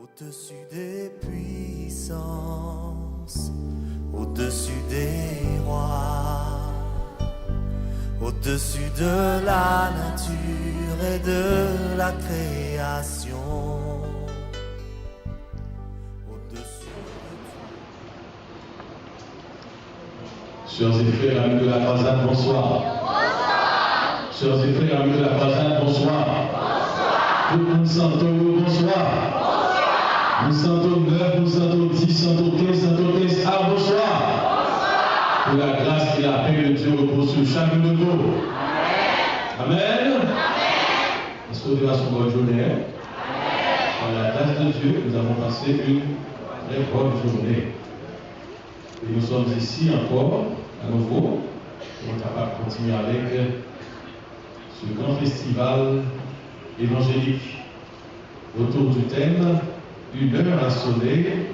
Au-dessus des puissances, au-dessus des rois, au-dessus de la nature et de la création, au-dessus de tout. Sœurs et frères, amis de la croisade, bonsoir. Bonsoir. Sœurs et frères, amis de la croisade, bonsoir. Bonsoir. Tout le monde s'entend, bonsoir. Nous sentons 9, nous sentons 10, sentons 15, sentons 15. Ah, bonsoir. Bonsoir. Que la grâce et la paix de Dieu reposent sur chacun de nous. Amen. Amen. Est-ce que vous avez une bonne journée? Amen. Par la grâce de Dieu, nous avons passé une très bonne journée. Et nous sommes ici encore, à nouveau, pour être capables de continuer avec ce grand festival évangélique autour du thème. Une heure a sonné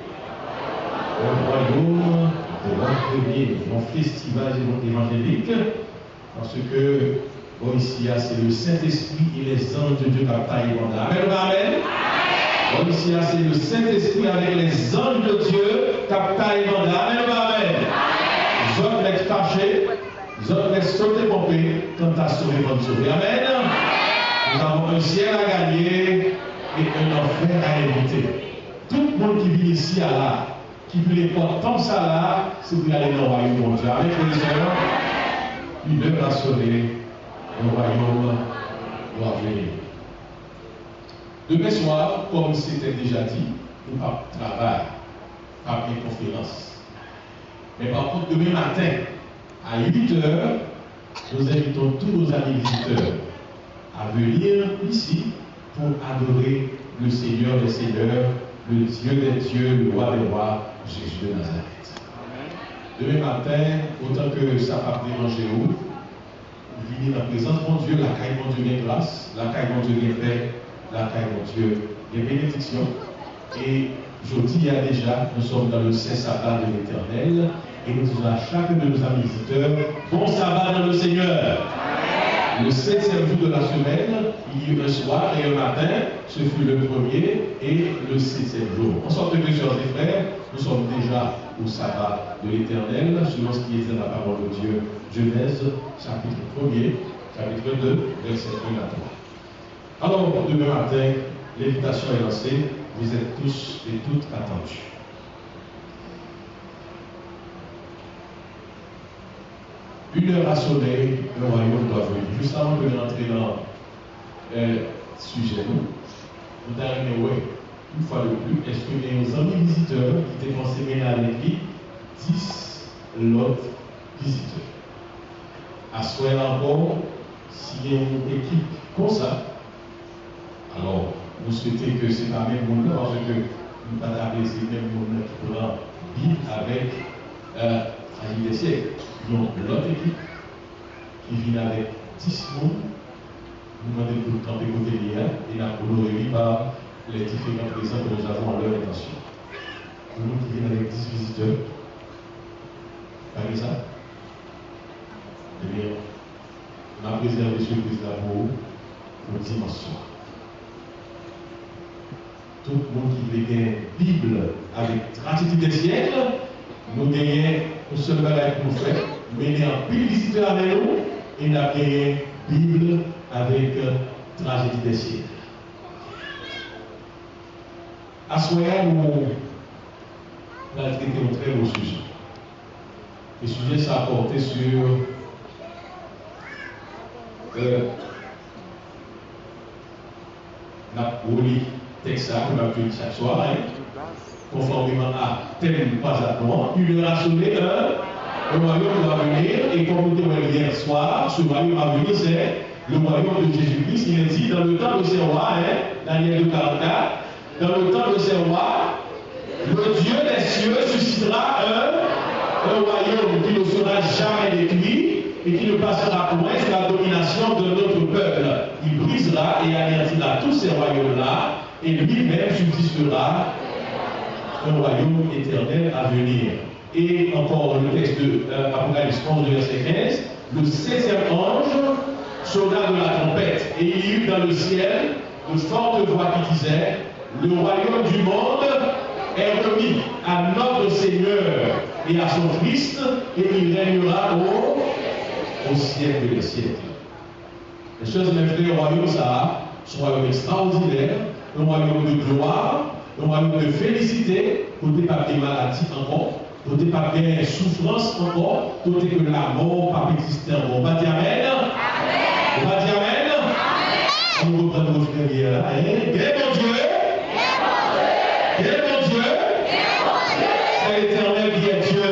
au royaume de l'an premier, mon festival évangélique, parce que bon, ici, c'est le Saint-Esprit et les anges de Dieu qui taillent. Amen, amen. Bon, ici, c'est le Saint-Esprit avec les anges de Dieu qui taillent. Amen, amen. Zone est fâché, zone est sauté pompé, quand tu as sauvé votre sauvé. Amen. Nous avons un ciel à gagner et un enfer à éviter. Tout le monde qui vit ici à là, qui veut les porter comme ça là, c'est pour aller dans le royaume de Dieu. Avec les sœurs, une heure à sonner, le royaume doit venir. Demain soir, comme c'était déjà dit, nous pas travail, pas une conférence. Mais par contre, demain matin, à 8 heures, nous invitons tous nos amis visiteurs à venir ici pour adorer le Seigneur des Seigneurs, le Dieu des dieux, le roi des rois, Jésus de Nazareth. Demain matin, autant que ça va déranger vous, venez dans la présence de mon Dieu, la caille mon Dieu de grâce, la caille mon Dieu de paix, la caille mon Dieu de bénédiction. Et je dis déjà, nous sommes dans le saint sabbat de l'Éternel, et nous disons à chacun de nos amis visiteurs, bon sabbat dans le Seigneur. Le 7e jour de la semaine, il y a eu un soir et un matin, ce fut le premier et le 7e jour. En sorte que, sœurs et frères, nous sommes déjà au sabbat de l'Éternel, selon ce qui est dans la parole de Dieu. Genèse, chapitre 1er, chapitre 2, verset 1 à 3. Alors, demain matin, l'invitation est lancée. Vous êtes tous et toutes attendus. Une heure à sonner, le royaume doit venir. Juste avant de rentrer dans le sujet, nous allons une fois de plus, est-ce que nos amis visiteurs qui étaient pensés mener avec lui, 10 l'autre visiteurs. À ce moment encore, s'il y a une équipe comme ça, alors vous souhaitez que c'est pas même monde parce que nous pas apprécier même monde qui prend Bible avec des siècles. Donc l'autre équipe qui vient avec 10 mots, nous demandons pour le temps d'écouter l'IA et la honorer par les différents présents que nous avons en leur intention. Nous qui viennent avec 10 visiteurs, pas ça? Eh bien, on a préservé ce président pour dimanche soir. Tout le monde qui veut gagner Bible avec tragédie des siècles, nous gagnons un seul bagage pour nous faire, mener un pile visiteur avec nous et nous avons gagné Bible avec tragédie des siècles. À ce moment, nous allons traiter un très beau sujet. Le sujet ça a porté sur la relis texte que nous avons chaque soir, conformément à thème pas à toi, une heure à sonner, le royaume va venir, et comme nous l'avons dit hier soir, ce royaume va venir, c'est le royaume de Jésus-Christ. Il est dit dans le temps de ces rois, Daniel 2,44, dans le temps de ces rois, le Dieu des cieux suscitera un royaume qui ne sera jamais détruit et qui ne passera point sous la domination de notre peuple. Il brisera et anéantira tous ces royaumes-là et lui-même subsistera un royaume éternel à venir. Et encore le texte de Apocalypse 11, verset 15, le 16e ange sonna de la trompette et il y eut dans le ciel de fortes voix qui disaient le royaume du monde est remis à notre Seigneur et à son Christ, et il régnera au siècle des siècles. Les choses, mes frères, le royaume, ça, c'est un royaume extraordinaire, un royaume de gloire, un royaume de félicité, côté pas de maladie encore, côté pas de souffrance encore, côté que la mort pas exister encore. On va dire Amen. On va dire Amen. On va reprendre nos frères là. Bien mon Dieu. Bien mon Dieu. C'est l'éternel qui est Dieu.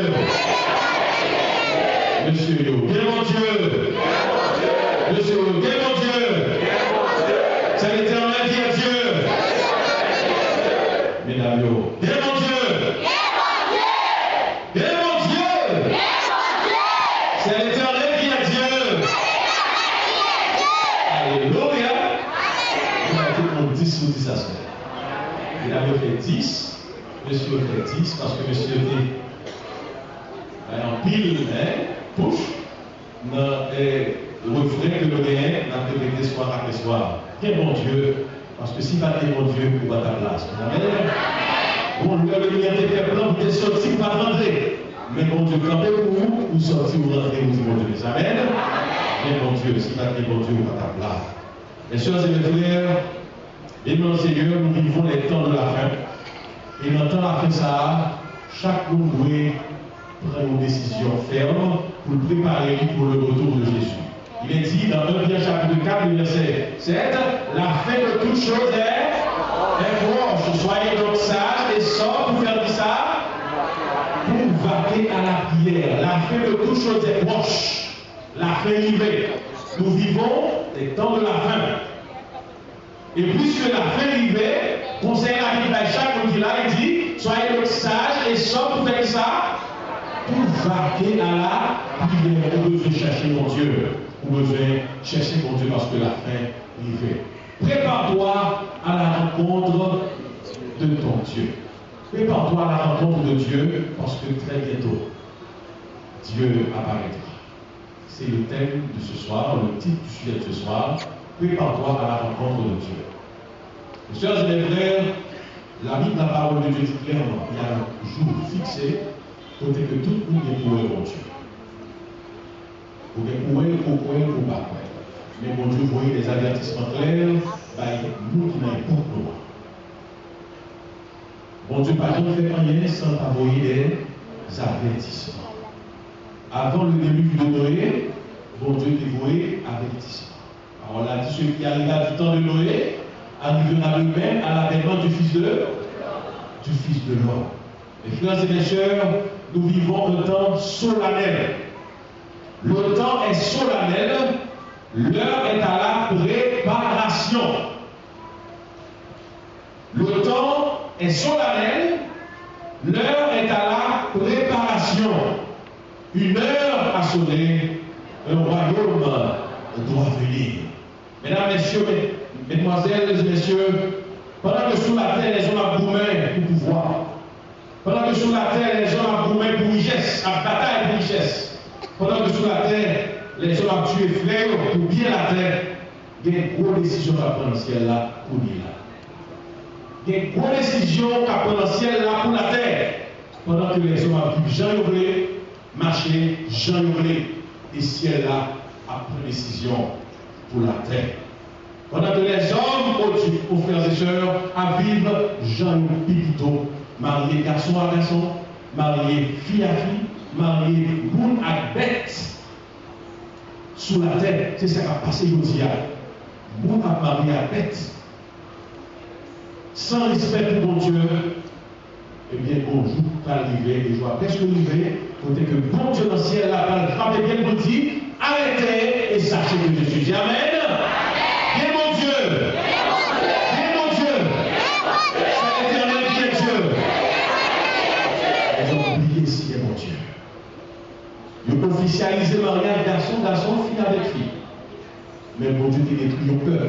Monsieur Yo. Bien mon Dieu. Monsieur Yo. Bien mon Dieu. C'est l'éternel qui est Dieu. Mesdames Yo. Bien mon Dieu. Bien mon Dieu. C'est l'éternel qui est Dieu. Alléluia. Il a fait mon 10 ou 10 à ce. Il avait fait 10. Monsieur fait 10 parce que monsieur était en pile, push, dans le refrain que le gain n'a pas répété soir après soir. Quel bon Dieu, parce que si pas de bon Dieu, pour ta place. Amen. Bon, le lumière était fait blanc, vous êtes sorti, pas rentrer. Mais bon Dieu, campez pour vous, vous sortez, vous rentrez, vous dites bon Dieu. Amen. Mais bon Dieu, si pas de bon Dieu, pour ta place. Mes soeurs et mes frères, bien Seigneur, nous vivons les temps de la fin. Et dans le temps de la fin, ça, chaque monde doit prendre une décision ferme pour le préparer pour le retour de Jésus. Il est dit dans 1 Pierre chapitre 4, verset 7, la fin de toute chose est proche. Soyez donc sages et sobres pour faire ça, pour vaquer à la prière. La fin de toute chose est proche. La fin arrivée. Nous vivons les temps de la fin. Et puisque la fin arrivée, conseille la Bible à chaque qui là, il dit, soyez donc sages et sobres pour faire ça, pour vaquer à la prière. On besoin chercher mon Dieu. On besoin chercher mon Dieu parce que la fin arrivée. Prépare-toi à la rencontre de ton Dieu. Prépare-toi à la rencontre de Dieu parce que très bientôt, Dieu apparaîtra. C'est le thème de ce soir, le titre du sujet de ce soir. Prépare-toi à la rencontre de Dieu. Mes chers et mes frères, la Bible, la parole de Dieu dit clairement, il y a un jour fixé, côté que tout le monde est pour mon Dieu. Vous pouvez pour pas. Mais mon Dieu, vous voyez des avertissements clairs, nous qui n'avons pas nous. Mon Dieu, pas de faire rien sans envoyer des avertissements. Avant le début de Noé, mon Dieu dévoué avertissement. Alors on a dit celui qui arriva du temps de Noé, arrivera lui-même à l'avènement du Fils de l'homme. Mes frères et mes sœurs, nous vivons un temps solennel. Le temps est solennel, l'heure est à la préparation. Le temps est solennel, l'heure est à la préparation. Une heure a sonné, un royaume doit venir. Mesdames, messieurs, mesdemoiselles et messieurs, pendant que sous la terre les hommes aboumaient pour pouvoir, pendant que sous la terre les hommes aboumaient pour richesse, à bataille pour richesse, pendant que sous la terre les hommes ont tué frères pour bien la terre, il y a une grosse décision à prendre dans le ciel là pour lui là. Il y a une grosse décision à prendre dans le ciel là pour la terre, pendant que les hommes ont pu Jean Yoblé, marcher, Jean Yoblé, et ciel là a pris décision pour la terre. Pendant que les hommes, aux frères et sœurs, à vivre Jean Pipito, marié garçon à garçon, marié fille à fille, marié boule à bête. Sous la terre, c'est ça qui a passé aujourd'hui. Boule à marié à bête. Sans respect pour mon Dieu, eh bien, bonjour, pas arrivé, et je vois presque arrivé, côté que bon Dieu dans le ciel, là, va frapper bien pour dire, arrêtez et sachez que je suis dit. Amen. Bien mon Dieu. Bien mon Dieu. C'est l'éternel qui est Dieu. Ils ont oublié ici, mon Dieu. Ils ont officialisé le mariage garçon, fille avec fille. Mais mon Dieu, il détruit au cœur.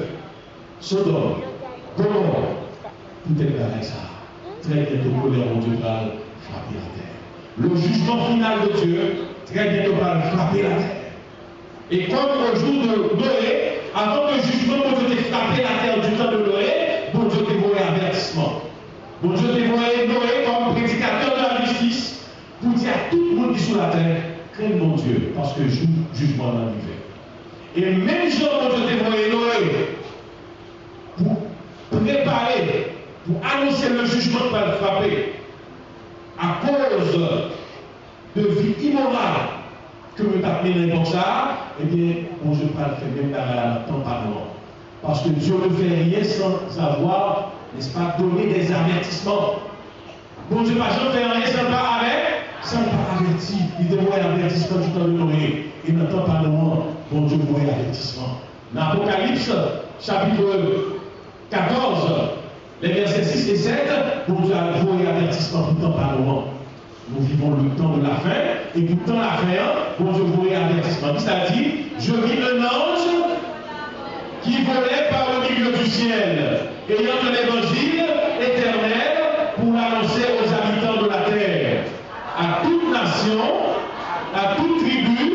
Sodome, Gomorrhe, tout est pareil ça. Très bientôt, mon Dieu va frapper la terre. Le jugement final de Dieu, très bientôt va frapper la terre. Et comme au jour de Noé, avant que le jugement de Dieu ait frappé la terre du temps de Noé, bon Dieu dévoilé averse. avertissement. Bon Dieu dévoilé Noé comme prédicateur de la justice pour dire à tout le monde qui est sur la terre, crains mon Dieu, parce que jugement va arriver. Et même Jean, bon Dieu dévoilé Noé pour préparer, pour annoncer le jugement qui va le frapper à cause de vie immorale que vous tapez dans ça, eh bien, bon Dieu pas le faire même dans le temps pardon. Parce que Dieu ne fait rien sans avoir, n'est-ce pas, donner des avertissements. Bon Dieu pas jamais fait rien sans pas avertir. Il devrait l'avertissement du temps de Noé. Et dans le temps pardon, bon Dieu voit l'avertissement. Dans l'Apocalypse, chapitre 14, les versets 6 et 7, bon Dieu a voulu l'avertissement pour le temps pardon. Nous vivons le temps de la fin, et pour le temps de la fin, bon Dieu voulait avertissement. Qui ça dit? Je vis un ange qui volait par le milieu du ciel, ayant un évangile éternel pour l'annoncer aux habitants de la terre, à toute nation, à toute tribu,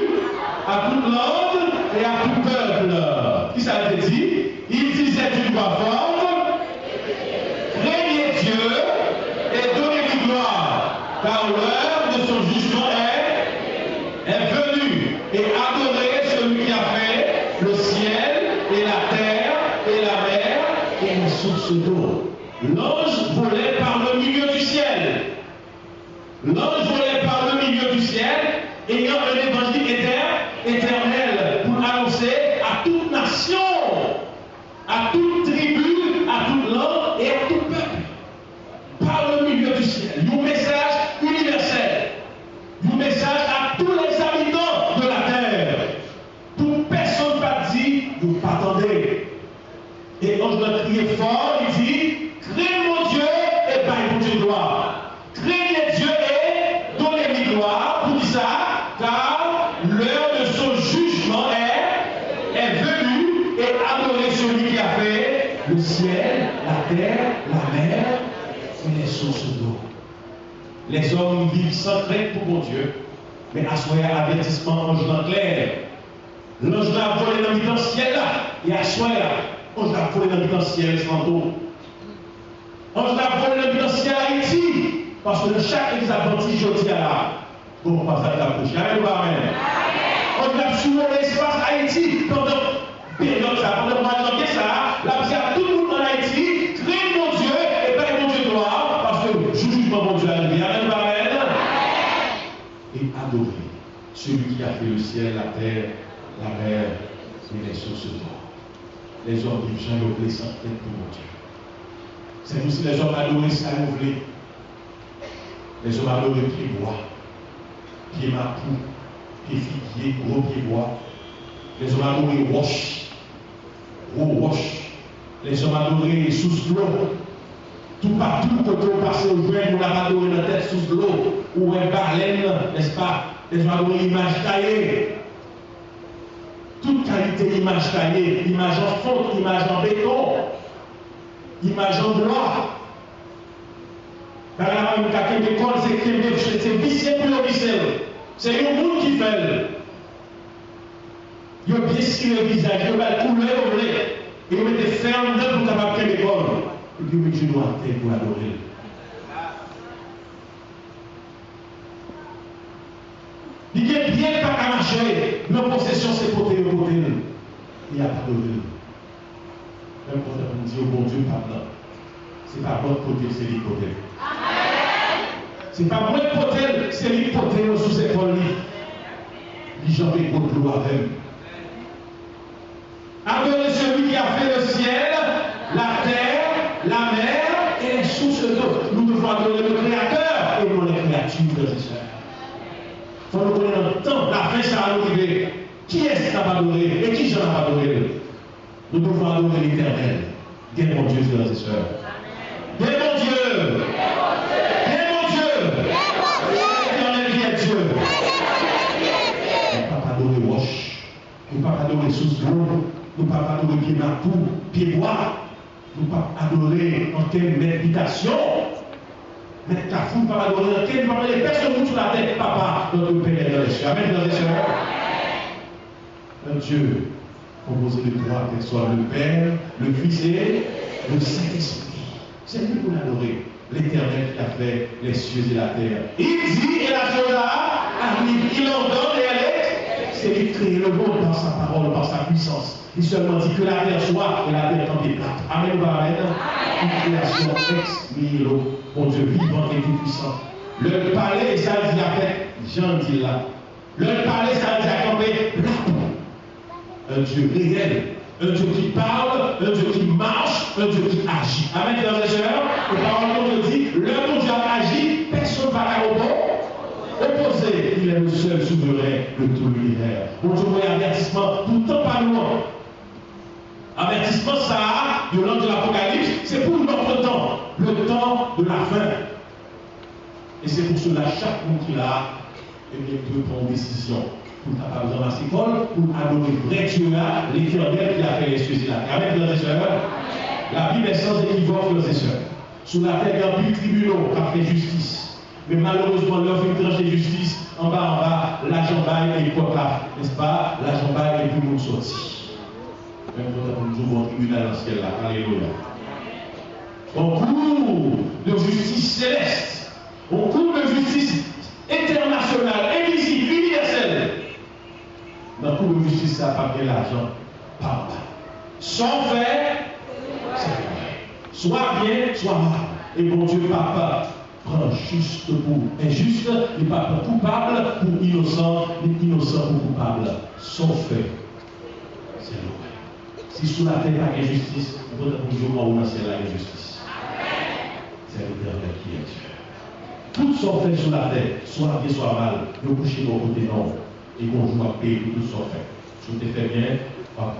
à toute langue et à tout peuple. Qui ça veut dire? Il disait d'une voix forte, craignez Dieu et donnez-lui gloire, car l'heure de son jugement est venue, et adorez celui qui a fait le ciel et la terre et la mer et les sources d'eau. L'ange volait par le milieu du ciel. L'ange volait par le milieu du ciel, ayant un évangile éternel pour annoncer à toute nation, à toute tribu, à toute langue et à tout peuple. Par le milieu du ciel. Un message universel. Un message à tous les habitants de la terre. Toute personne pas dit, vous pas attendez. Et on doit crier fort, il dit, craignez mon Dieu et baille mon Dieu gloire. Craignez Dieu et donnez-lui gloire. Pour dire ça, car l'heure de son jugement est venue, et adorez celui qui a fait le ciel, la terre, la mer et les sources d'eau. Les hommes vivent sans crainte pour mon Dieu, mais à soir avertissement, ange dans clair. L'ange l'a volé dans le ciel là, et à soir, ange l'a volé dans le ciel fantôme. Ange l'a volé dans le ciel Haïti, parce que chaque exapentis, je dis là, bon, pas ça t'approcher. Amen. Ange l'a souvent l'espace Haïti, pendant période ça, pendant le mois de janvier ça, là, parce à tout le monde en Haïti, craigne mon Dieu et pas mon Dieu gloire, parce que jugement mon Dieu arrive. Amen. Et adorer celui qui a fait le ciel, la terre, la mer et les sources d'eau. Les hommes vivent jamais au sans tête pour mon Dieu. C'est aussi les hommes adorés ça nous voulait. Les hommes adorés pied bois, pied mapou, pied figuier, gros pied bois. Les hommes adorés roche, gros roche. Les hommes adorés sous l'eau. Tout partout, quand on passe au joint, on a adoré la tête sous l'eau, ou un baleine, n'est-ce pas? Les hommes adorés image taillée. Toute qualité image taillée, image en fonte, image en béton, image en bois. Car là, on a une école, c'est vicié pour le vicié. C'est le monde qui fait. Il a bien scié le visage, il a coulé au blé, et il était ferme pour capable de l'école. Et puis, je dois faire pour adorer. Il y a bien pas qu'à marcher. Nos possessions, c'est côté au côté. Il n'y a pas de Dieu. Même quand on dit au bon Dieu, pardon. Ce n'est pas votre côté, c'est l'hypothèse. Ce n'est pas votre côté, c'est l'hypothèse sous ses épaules. Les gens qui écoutent l'eau avec. Adorez celui qui a fait le ciel, la terre, la mer et les sources d'eau. Nous devons adorer le Créateur et non les créatures, frères et sœurs. Il faut nous connaître dans le temps, la fin ça va arriver. Qui est-ce qui va adorer et qui j'en a adoré? Nous devons adorer l'Éternel. Bien mon Dieu, frères et sœurs. Bien mon Dieu. Bien mon Dieu. L'Éternel qui est Dieu. Nous ne pouvons pas adorer roche. Nous ne pouvons pas adorer sous l'eau. Nous ne pouvons pas adorer pied mapou, pied bois. Nous ne pouvons pas adorer en quelle méditation. Mais ta fou, ne pas adorer en quelle les personnes sur la tête, papa, notre Père dans les cieux. Amen, dans les cieux. Un Dieu composé de trois, qu'elle soit le Père, le Fils et le Saint-Esprit. C'est lui pour l'adorer. L'Éternel qui a fait les cieux et la terre. Il dit, et la chose arrive, il ordonne et elle est. C'est lui qui crée le monde par sa parole, par sa puissance. Il seulement dit que la terre soit et la terre quand il plate. Amen ou amen. Une création ex nihilo. Mon Dieu vivant et tout puissant. Le palais, ça dit après, Jean dit là. Le palais, ça dit à camper là. Un Dieu réel. Un Dieu qui parle, un Dieu qui marche, un Dieu qui agit. Amen, frères et sœurs. La parole de Dieu dit, le bon Dieu agit, personne ne va à opposer. Il est le seul souverain de tout l'univers. Bon Dieu, voyez avertissement, pourtant pas loin. Avertissement, ça a, de l'ange de l'Apocalypse, c'est pour notre temps, le temps de la fin. Et c'est pour cela, chaque monde qui l'a, eh bien, peut prendre une décision. Pour capable de ramasser l'école, pour adorer vrai Dieu là, l'Éternel qui a fait les cieux et la terre. Amen, frères et sœurs. La Bible est sans équivoque, frères et sœurs. Sous la terre, il y a plus de tribunaux qui a fait justice. Mais malheureusement, leur fait trancher justice, en bas, l'argent bail et l'époque là, n'est-ce pas? L'argent bail et tout le monde sorti. Même quand nous ouvrons un tribunal dans ce ciel là. Alléluia. On court de justice céleste. On court de justice internationale, invisible, universelle. Dans le cours de justice, ça n'a pas bien l'argent. Pas mal. Sans faire, c'est vrai. Soit bien, soit mal. Et bon Dieu, papa, prend juste pour injuste, et pas pour coupable, pour innocent, et innocent pour coupable. Sans fait, c'est vrai. Si sous la terre, il n'y a pas de justice, vous pouvez toujours en haut dans le ciel, il y a de justice. C'est l'Éternel qui est Dieu. Tout sont fait sur la terre, soit bien, soit mal, nous coucher de côté non. Et qu'on joue à payer tout sont fait. Si vous te fait bien, pour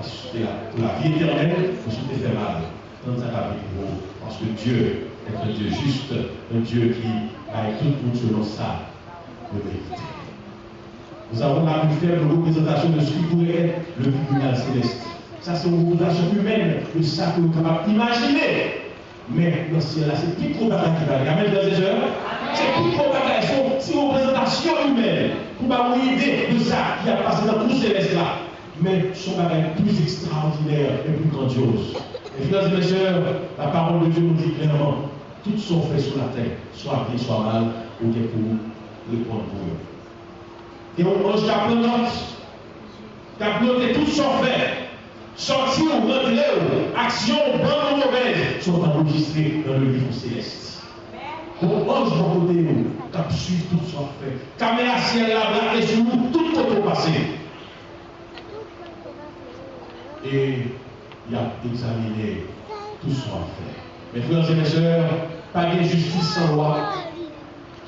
la vie éternelle, ou si vous te fait mal. Tant ça va vivre. Parce que Dieu est un Dieu juste, un Dieu qui a tout le monde selon ça, de vérité. Nous avons la plus faible représentation de ce qui pourrait être le tribunal céleste. Ça, c'est une représentation humaine de ça que nous sommes capables d'imaginer. Mais dans ce ciel-là, c'est plus trop bagaille qui va aller. Amen, frères et sœurs. C'est plus trop bagaille. C'est une représentation humaine. Pour avoir une idée de ça qui a passé dans tout céleste-là. Mais son bagaille plus extraordinaire et plus grandiose. Et frères et sœurs, la parole de Dieu nous dit clairement, toutes sont faites sur la terre, soit bien, soit mal, ou bien pour le point pour eux. Et on mange la note. La note, toutes sont faites. Sortir ou rentrer, action bonne ou mauvaise, sont enregistrées dans le livre céleste. On mange mon côté, cap suivre tout soit fait. Caméra ciel là, braqué sur nous, tout côté passé. Et il a examiné tout soit fait. Mes frères et mes sœurs, pas de justice sans loi,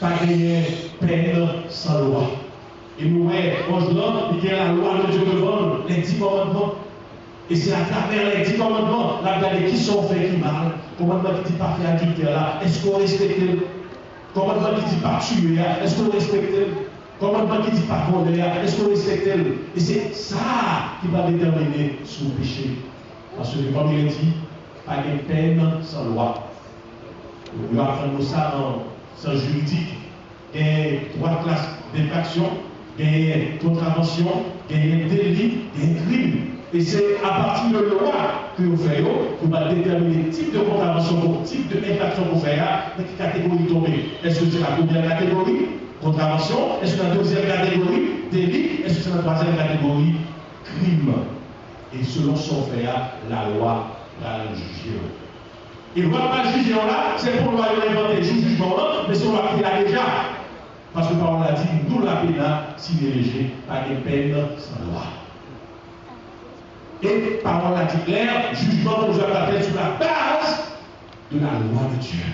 pas de peine sans loi. Et nous voyons, il y a la loi de Dieu devant les 10 commandements. Et c'est à travers les 10 commandements, la regarder qui sont faits qui mal. Commandement qui dit pas faire adultère là, est-ce qu'on respecte? Commandement qui dit pas tuer là, est-ce qu'on respecte? Commandement qui dit pas voler là, est-ce qu'on respecte? Et c'est ça qui va déterminer son péché. Parce que comme il est dit, pas de peine sans loi. On va apprendre ça en juridique. Il y a 3 classes d'infraction, il y a contravention, il y a délit, il y a crime. Et c'est à partir de loi que nous faisons, qu'on va déterminer le type de contravention, le type d'infraction qu'on fait, dans quelle catégorie tomber. Est-ce que c'est la première catégorie, contravention? Est-ce que c'est la deuxième catégorie, délit? Est-ce que c'est la troisième catégorie, crime? Et selon son fait, la loi va le juger. Et le loi va le juger là, c'est pour le loi inventer le jugement là, mais c'est on l'a fait là déjà. Parce que la parole a dit, nous la peine, s'il est léger, pas de peine sans loi. Et parole a dit clair, jugement que nous avons fait sur la base de la loi de Dieu.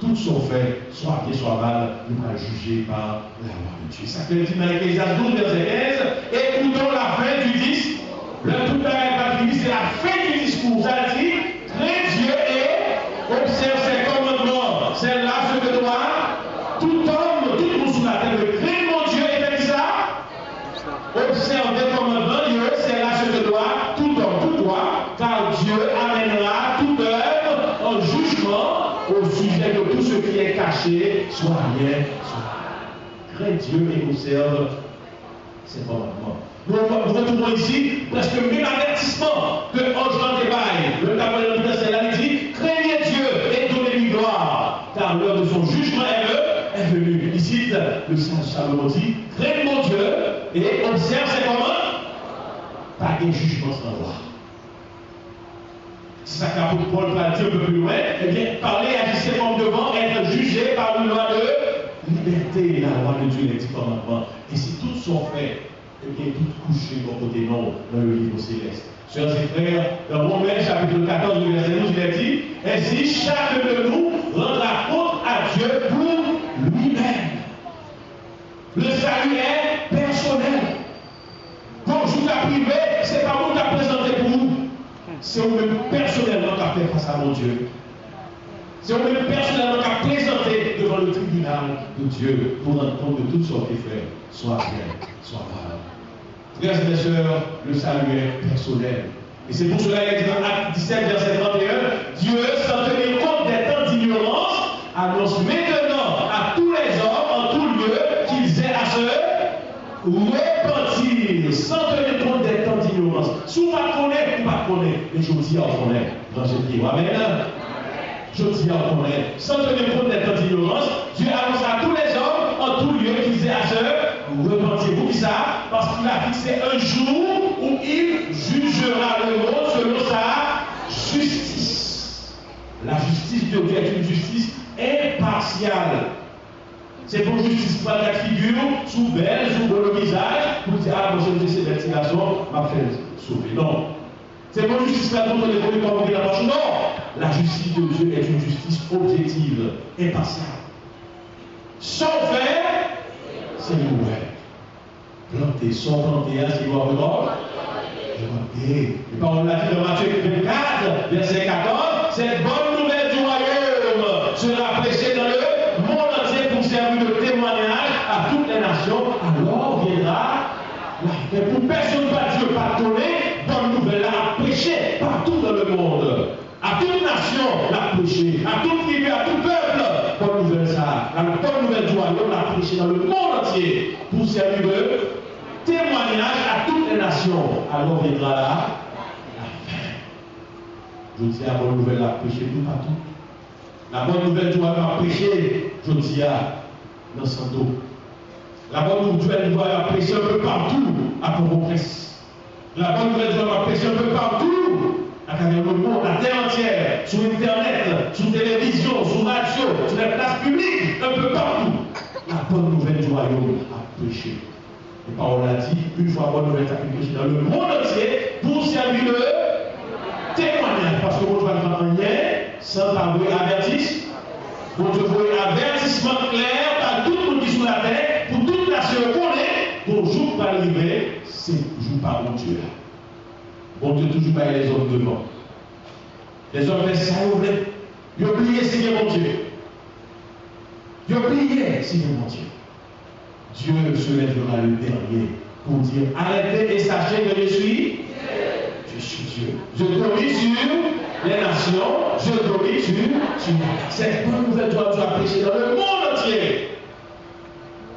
Tout sont faits, soit bien, soit mal, nous allons juger par la loi de Dieu. Ça fait dit dans l'Ecclésiaste 12, verset 15, écoutons la fin du disque. Le tout pas fini, c'est la fin du discours. Ça dit, crains Dieu et observe ses commandements. C'est là ce que doit tout homme, tout monde sur la terre, crains mon Dieu et fait ça. Observe les commandements, Dieu, c'est là ce que doit tout homme, tout toi, car Dieu amènera toute œuvre en jugement au sujet de tout ce qui est caché, soit rien, soit mal. Crains Dieu et observe ses commandements. Nous retrouvons ici presque le même avertissement que Ange dans le débail. Le tabernacle universel a dit, craignez Dieu et car l'heure de son jugement est venue. Ici, le sage Salomon dit, crains mon Dieu et observe ses commandements. Pas de jugement sans loi. C'est ça qu'apôtre Paul va dire un peu plus loin. Eh bien, parler, agir comme devant, être jugé par une loi de liberté. La loi de Dieu, les 10 commandements. Et si tous sont faits, eh bien, toutes couchées vont côté non dans le livre céleste. Sœurs et frères, dans Romains chapitre 14, verset 12, il est dit, ainsi chacun de nous rendra compte à Dieu pour lui-même. Le salut est personnel. Comme je vous ai privé, c'est pas vous qui a présenté pour vous. C'est vous-même personnellement qui a fait face à mon Dieu. C'est vous-même personnellement qui a présenté devant le tribunal de Dieu pour rendre compte de toutes sortes de faits, soit bien, soit mal. Frères et sœurs, le salut est personnel. Et c'est pour cela qu'il dit dans Acte 17, verset 31, Dieu, sans tenir compte des temps d'ignorance, annonce maintenant à tous les hommes en tout lieu qu'ils aient à se repentir, sans tenir compte des temps d'ignorance. Si vous ne connaissez pas, vous ne connaissez pas, mais je vous dis, on connaît. Dans ce qui est, amen. Je dis, on connaît. Sans tenir compte des temps d'ignorance, Dieu annonce à tous les hommes en tout lieu qu'ils aient à se repentir. Vous dites ça parce qu'il a fixé un jour où il jugera le monde selon sa justice. La justice de Dieu est une justice impartiale. C'est pour justice pas la figure, sous belle, sous beau visage, pour dire, ah, moi j'ai ces ventilations, m'a fait sauver. Non. C'est pour justice pas contre les produits comme la marche. Non. La justice de Dieu est une justice objective, impartiale. Sans faire, c'est mauvais. Planter, sans planter, c'est quoi encore? Et on l'a dit dans Matthieu 24, verset 14, cette bonne nouvelle du royaume sera prêchée dans le monde entier pour servir de témoignage à toutes les nations. Alors viendra la fin. Pour personne, pas Dieu, pas donner, bonne nouvelle à prêcher partout dans le monde. À toute nation, la prêcher. À toute tribu, à tout peuple. Bonne nouvelle, ça. La bonne nouvelle du royaume, la prêcher dans le monde entier pour servir de témoignage à toutes les nations. Alors viendra là la fin. Je dis la bonne nouvelle à prêcher tout partout. La bonne nouvelle du royaume à prêcher, je dis à dans Santo. La bonne nouvelle du royaume à prêcher un peu partout à Port-au-Prince. La bonne nouvelle du royaume à prêcher un peu partout à travers le monde, la terre entière, sur Internet, sur télévision, sur radio, sur les places publiques, un peu partout. La bonne nouvelle du royaume à prêcher. Et Paul a dit, une fois bonne nouvelle a prêché dans le monde entier pour servir de témoignage. Parce que vous ne pouvez pas rien sans avouer avertissement. Vous devez avertissement clair par tout le monde qui est sur la terre, pour toute nation connaître, pour le jour va arriver, c'est jour par mon Dieu. Bon Dieu toujours pas les hommes devant. Les hommes font ça, ils ont oublié Seigneur mon Dieu. Ils ont oublié Seigneur mon Dieu. Dieu se lèvera le dernier pour dire arrêtez et sachez que je suis Dieu. Je suis Dieu. Je domine sur les nations, je domine sur cette bonne nouvelle doit prêcher dans le monde entier.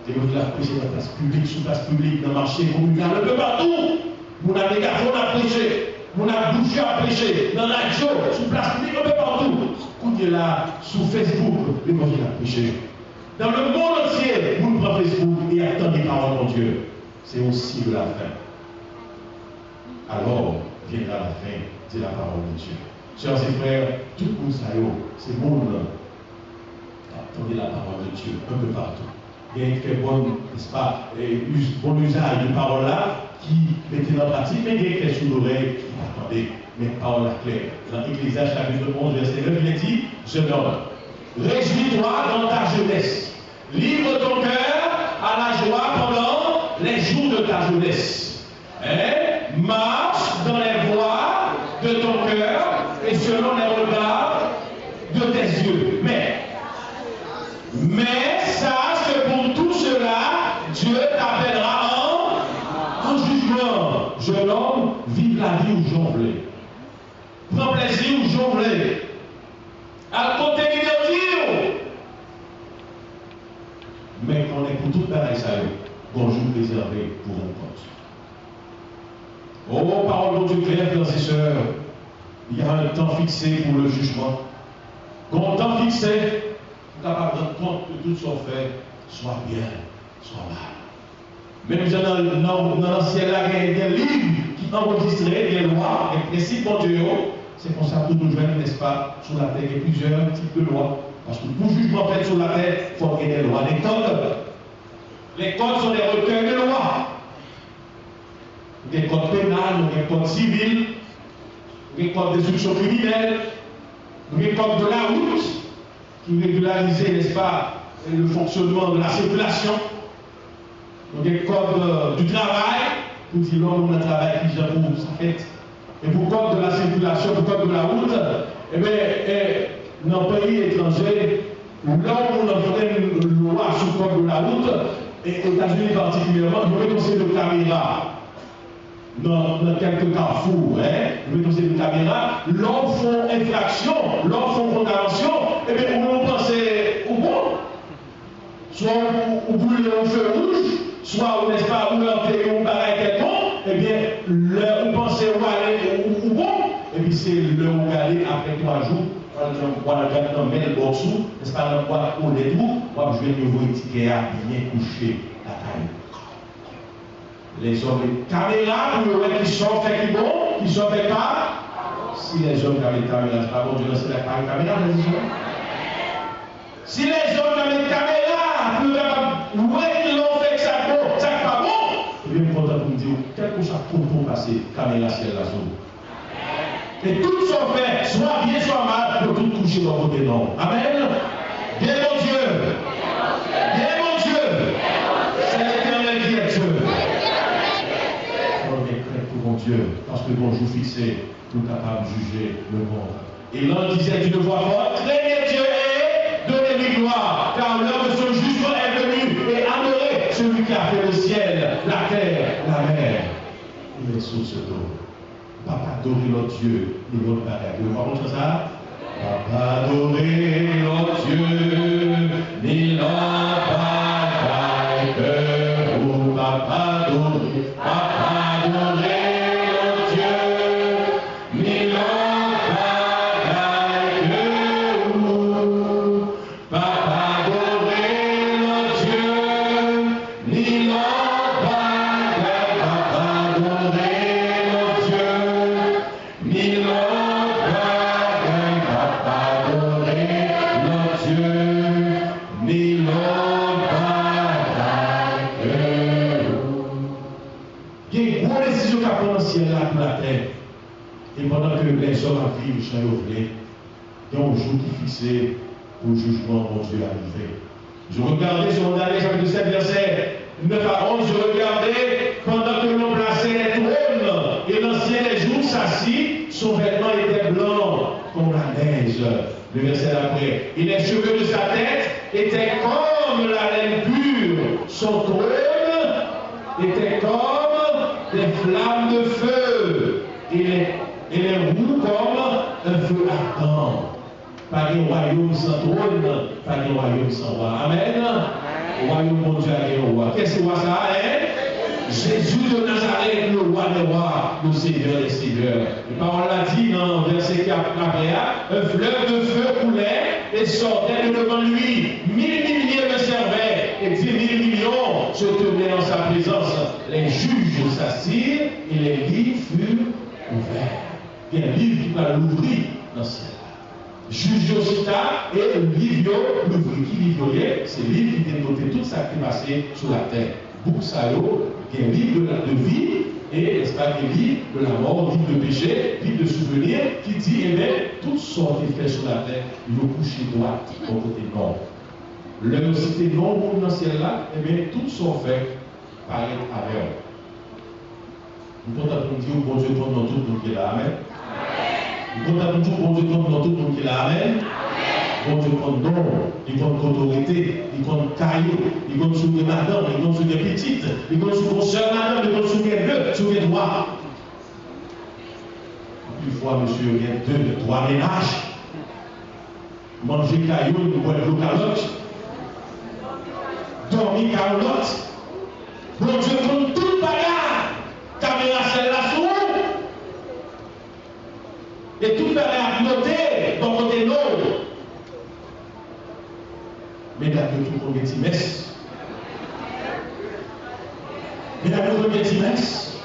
Et vous la prêcher dans la place publique, sous place publique, dans le marché communal, un peu partout. Mon mégaphone a prêché, mon bouche a prêché, dans la radio, sous place publique, un peu partout. Écoutez là, sous Facebook, l'évangile a prêché. Dans le monde entier, vous prenez Facebook et attendez les paroles de Dieu. C'est aussi de la fin. Alors viendra la fin, c'est la parole de Dieu. Chers et frères, tout le monde, c'est bon. Attendez la parole de Dieu un peu partout. Il y a une très bonne, n'est-ce pas, bon usage de parole là qui mettait en pratique, mais il y a une fait sous l'oreille qui attendait, mais parole claire. Dans Ecclésiaste chapitre 11, verset 9, il est dit, jeune homme, réjouis-toi dans ta jeunesse. Livre ton cœur à la joie pendant les jours de ta jeunesse. Marche dans les voies de ton cœur et selon les regards de tes yeux. Mais sache que pour tout cela, Dieu t'appellera en jugement. Jeune homme, vive la vie où jonglez. Prends plaisir où jonglez. À côté de mais qu'on est pour toute la ça, bonjour préservé pour un compte. Oh, parole de Dieu claire, frères et sœurs, il y a un temps fixé pour le jugement. Un temps fixé, capable de rendre compte que tout ce qu'on fait soit bien, soit mal. Même dans l'ancien là, il y a des livres qui enregistrent des lois, des principes mondiaux. C'est pour ça que nous jeunes, n'est-ce pas, sur la terre, il y a plusieurs types de lois. Parce que pour jugement fait sur la terre, il faut qu'il y ait des lois. Les codes sont des recueils de lois. Des codes pénals, des codes civils, des codes d'instruction criminelle, des codes de la route, qui régularisent, n'est-ce pas, le fonctionnement de la circulation. Des codes du travail, pour dire l'homme a travail qui gère pour sa fête. Et pour le code de la circulation, pour le code de la route, eh bien, dans le pays étranger, là où on a fait une loi sur le code de la route, et aux États-Unis particulièrement, nous mettons ces deux caméras dans quelques carrefours, nous mettons ces deux caméras, l'homme font infraction, l'homme font contravention, et bien, on pensait au bon, soit au bout d'un feu rouge, soit, n'est-ce pas, où l'entrée ou pareil quelconque, eh bien, on pensait où aller ou bon, et puis c'est le où aller après 3 jours, on va le mettre dans le boxou, n'est-ce pas, on va pour les trous, on va jouer le nouveau ticket à bien coucher la taille. Les hommes, les caméras, pour le qui sont faits qui bon, qui sont faits pas, si les hommes qui avaient caméra, c'est pas bon, Dieu, c'est la caméra, les hommes. Si les hommes qui avaient caméra, pour le ouais, ils l'ont fait que ça bon, ça pas bon, je vais me content pour me dire, quel que soit pour passer, caméra ciel la zone. Et tout sont fait, soit bien, soit mal, pour tout coucher dans côté non. Amen. Bien mon Dieu. Bien mon Dieu. C'est l'éternel qui est Dieu. On est prêt pour mon Dieu, parce que bon jour fixé, nous sommes capables de juger le monde. Et l'un disait d'une voix forte, craignez Dieu et donnez-lui gloire, car l'heure de son jugement est venue, et adorez celui qui a fait le ciel, la terre, la mer, et les sources d'eau. Papa adorer notre Dieu, et notre bagaille. Vous voyez comme ça? Papa adorer notre Dieu, ni notre bagaille que vous, papa adorer notre Dieu, ni notre bagaille que vous, papa adorer notre Dieu, ni notre bagaille, papa adorer notre Dieu, ni notre bagaille, papa adorer notre Dieu, ni notre bagaille que vous. Il y a une grosse décision qui a pris dans le ciel là pour la terre. Et pendant que les hommes vivent, chant il y a un jour qui est fixé pour le jugement, mon Dieu, arrivé. Je regardais sur mon dernier chapitre 7, verset 9 à 11, je regardais pendant que l'on plaçait les trônes et l'ancien des jours s'assit, son vêtement était blanc comme la neige. Le verset d'après. Et les cheveux de sa tête étaient comme la laine pure. Son trône était comme des flammes de feu. Et les roues comme un feu ardent. Pas un royaume sans trône, pas un royaume sans roi. Amen. Royaume mon Dieu a un roi. Qu'est-ce que c'est ça, hein? Jésus de Nazareth, le roi des rois, le Seigneur des seigneurs. La parole l'a dit dans verset 4 après, un fleuve de feu coulait et sortait de devant lui. 1000 milliers le servaient et 10 000 millions se tenaient en sa présence. Les juges s'assirent et les livres furent ouverts. Il y a un livre qui va l'ouvrir dans le ciel. Juge aussi tard et le livre l'ouvrir. Qui livre c'est le livre qui dénotait tout ça qui est passé sur la terre. Bouksayo, qui est un livre de vie, et n'est-ce pas, un livre de la mort, livre de péché, livre de souvenirs, qui dit, eh bien, toutes sortes de faits sur la terre, il faut coucher droit au côté nord. Le cité non dans le ciel là, eh bien, toutes sont faites par un aveugle. Nous comptons dire, bon Dieu, comme dans tout le monde qui est là, amen. Nous comptons dire, bon Dieu, comme dans tout le monde qui est là, amen. Bon Dieu compte don, il compte autorité, il compte caillou, il compte sur des madames, il compte sur des petites, il compte sur vos soeurs madame, il compte sur des deux, sur des droits. Une fois, monsieur, il y a 2, 3 ménages. Manger caillou, nous boire de l'eau calotte. Dormir calotte. Bon Dieu compte tout bagarre. Caméra celle-là sous. Et tout bagarre à noter, bon côté nord. Mesdames, tout le monde est messe. Mesdames, tout le monde est messe.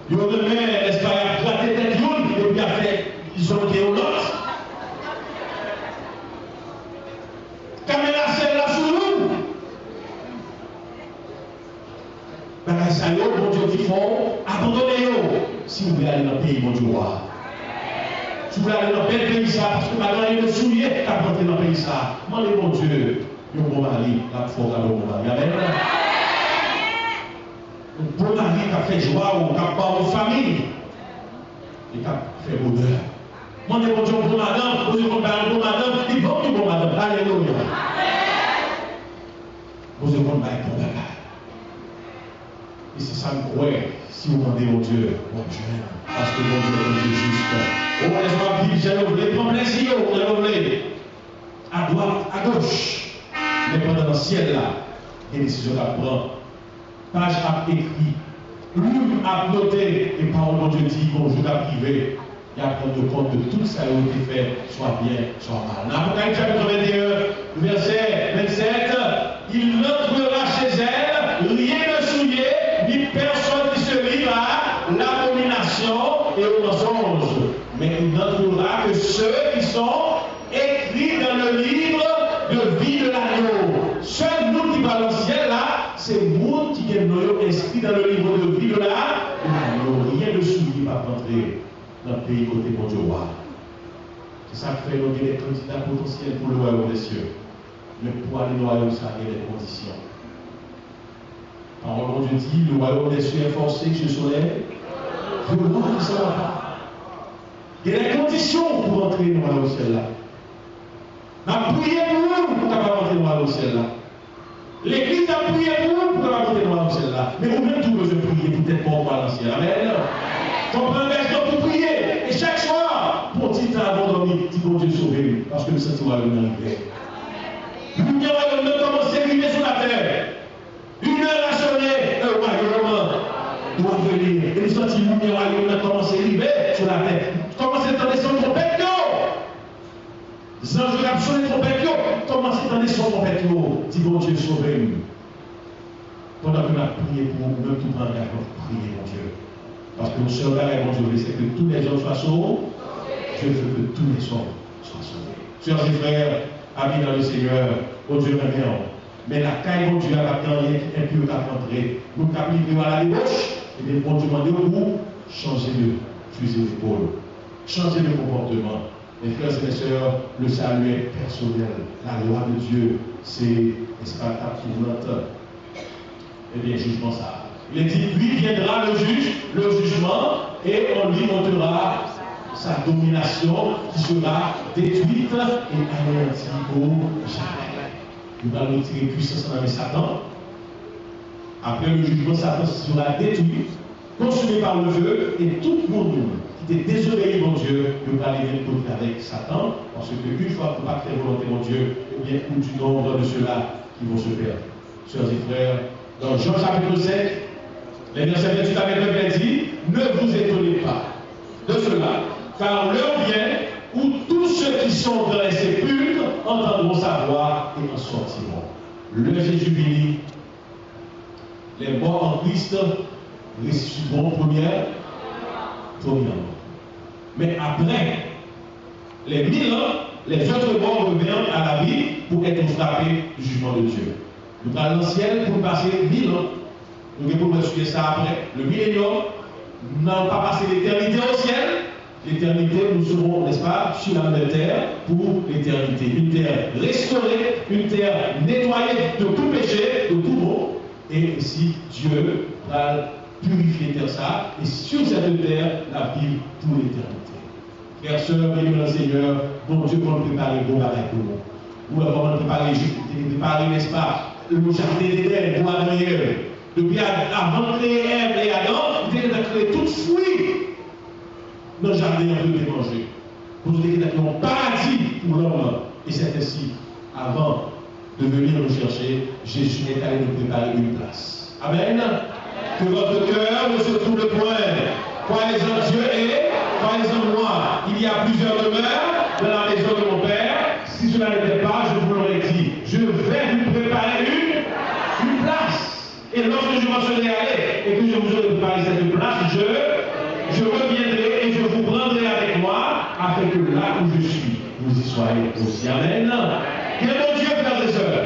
Ils ont donné, n'est-ce pas, il a gratté tête jaune, et puis après, ils ont été au lot. Caméra, c'est là sous nous. Bagay ça yo, bon Dieu qui font, abandonnez-yo. Si vous voulez aller dans le pays, mon Dieu, si vous voulez aller dans le pays, ça, parce que maintenant, il y a le soulier qui a porté dans le pays, ça. Demandez, mon Dieu, il y a un bon mari, la foi, un bon mari. Amen. Un bon mari qui a fait joie, qui a pas aux familles, et qui a fait bonheur. Demandez, mon Dieu, un bon madame, vous avez un bon madame, il va un bon madame. Alléluia. Vous avez un bon madame. Et c'est ça que croire, si vous demandez au Dieu, mon Dieu, parce que mon Dieu est un Dieu juste. Oh, laisse-moi vivre, j'ai oublié, prends plaisir, j'ai oublié. À droite, à gauche. Mais pendant le ciel là, il y a des décisions à prendre. Page à écrit, l'une à noter, et parole mon Dieu dit, bonjour à privé. Et à prendre compte de tout ça qui a été fait, soit bien, soit mal. Dans Apocalypse chapitre 21, verset 27, il n'entrera chez elle, rien ne souillé, ni personne qui se livre à l'abomination et au mensonge. Mais il n'entrera que ceux qui sont écrits dans le livre de vie de l'agneau. Seul nous qui parlons ciel là, c'est nous qui sommes inscrits dans le livre de vie de l'agneau. Rien ne souillé va rentrer dans le pays côté mon Dieu. C'est ça qui fait nous des candidats potentiels pour le royaume des cieux. Mais pour aller dans le royaume, ça a des conditions. Parole mon Dieu dit, le royaume des cieux est forcé, que je soleil, violent, ça va pas. Il y a des conditions pour entrer dans le royaume ciel là. On a prié pour vous pour capable entrer dans le royaume ciel là. L'église a prié pour vous pour capable entrer dans le royaume ciel là. Mais vous-même tout besoin de prier pour être mort par l'ancien. Amen. Comprenez pour prier. Et chaque soir, pour petit temps avant de dormir, dit bon Dieu sauver, parce que le Saint-Esprit va arriver. Lumière va commencer à arriver sur la terre. Une heure à sonner, un royaume doit venir. Et nous sentons lumière va commencer à arriver sur la terre. Commencez à entendre son trompette. Les anges qui sonné trompette. Commencez à entendre son trompette. Dit bon Dieu sauver. Pendant que nous avons prié pour vous, même tout prendre d'accord, priez mon Dieu. Parce que le seul bagage, mon Dieu, c'est que tous les hommes soient sauvés. Je veux que tous les hommes soient sauvés. Sœurs et frères, amis dans le Seigneur, oh Dieu remercie. Mais la caille, mon Dieu, a rien qui est impur à rentrer. Nous avons à la débauche, et bien, bon Dieu, demandez vous, changez de fusil d'épaule, changez de comportement. Mes frères et mes sœurs, le salut est personnel. La loi de Dieu, c'est, n'est-ce pas, captivante. Eh bien, jugement ça. Il est dit, puis viendra le juge, le jugement, et on lui montrera sa domination qui sera détruite et anéantie pour jamais. Nous allons tirer puissance dans Satan. Après le jugement, Satan sera détruit, consumé par le feu, et tout le monde qui était désobéi, mon Dieu, ne va aller même côté avec Satan, parce qu'une fois qu'on ne peut pas faire volonté, mon Dieu, eh bien, ou du nombre de ceux-là qui vont se perdre. Sœurs et frères, dans Jean chapitre 7, les versets 28 à 29 dit, ne vous étonnez pas de cela, car l'heure vient où tous ceux qui sont dans les sépulcres entendront sa voix et en sortiront. Le Jésus béni, les morts en Christ ressusciteront premièrement. Mais après les 1000 ans, les autres morts reviennent à la vie pour être frappés du jugement de Dieu. Nous allons dans le ciel pour passer 1000 ans. Nous devons expliquer ça après. Le millénium, nous n'allons pas passer l'éternité au ciel. L'éternité, nous serons, n'est-ce pas, sur la même terre pour l'éternité. Une terre restaurée, une terre nettoyée de tout péché, de tout mot. Et ici, Dieu va purifier terre ça. Et sur cette terre, la vie pour l'éternité. Frères, sœurs, bénis le Seigneur, bon Dieu, pour nous préparer bon bagage pour nous. Nous avons préparé, n'est-ce pas, le jardin d'Éden pour Adrien. Depuis avant de créer Ève et Adam, il a créé tout fruit dans le jardin de manger. Pour nous dire qu'il y a un paradis pour l'homme. Et c'est ainsi, avant de venir nous chercher, Jésus est allé nous préparer une place. Amen. Que votre cœur ne se trouble point. Croyez en Dieu et croyez en moi. Il y a plusieurs demeures dans la maison de mon Père. Si je cela n'était pas, je vous l'aurais dit, je vais vous préparer une place. Et lorsque je m'en serai allé et que je vous aurai préparé cette place, je reviendrai et je vous prendrai avec moi, afin que là où je suis, vous y soyez aussi. Amen. Quel est mon Dieu, frères et sœurs?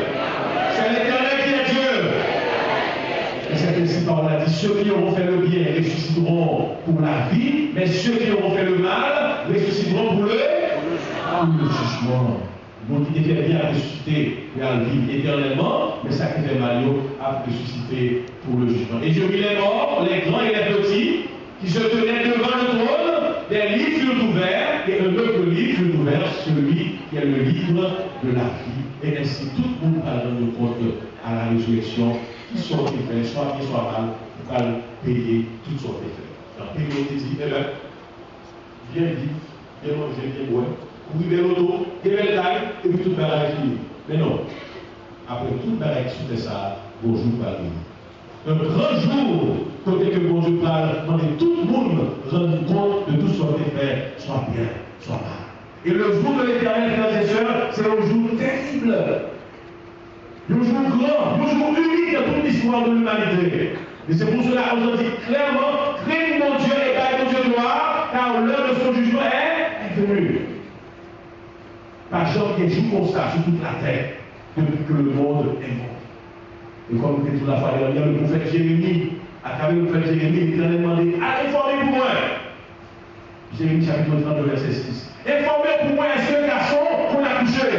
C'est l'Éternel qui est Dieu. Et c'est ainsi par là dit, ceux qui auront fait le bien ressusciteront pour la vie, mais ceux qui auront fait le mal ressusciteront pour le jugement. Donc il était bien ressuscité et à vivre éternellement, mais ça qui fait mal a ressuscité pour le jugement. Et je vis les morts, les grands et les petits, qui se tenaient devant le trône, des livres furent ouverts, et un autre livre fut ouvert, celui qui est le livre de la vie. Et ainsi tout le monde va rendre compte à la résurrection, qui soit fait, soit bien, soit mal, pour payer toutes sortes d'effets. Donc, Pénélope dit, eh bien, bien vivre, bien manger, bien boire, courir vers l'auto, bien belle taille, et puis toute barrière est finie. Mais non, après toute barrière qui fait ça, bonjour par un grand jour, côté que bon Dieu parle, demander tout le monde rendre compte de tout ce qu'on a fait, soit bien, soit mal. Et le jour de l'éternel, frères et sœurs, c'est un jour terrible. Un jour grand, un jour unique dans toute l'histoire de l'humanité. Et c'est pour cela qu'on dit clairement, craignez mon Dieu et bâillez mon Dieu gloire, car l'heure de son jugement est venue. Pas genre qui joue comme ça sur toute la terre, depuis que le monde est mort. Et comme vous dites tout la fois dernière, le prophète Jérémie, à travers le prophète Jérémie, il a demandé à informer pour moi. Jérémie chapitre 32, verset 6. Informez pour moi, est-ce qu'un garçon qu'on a couché?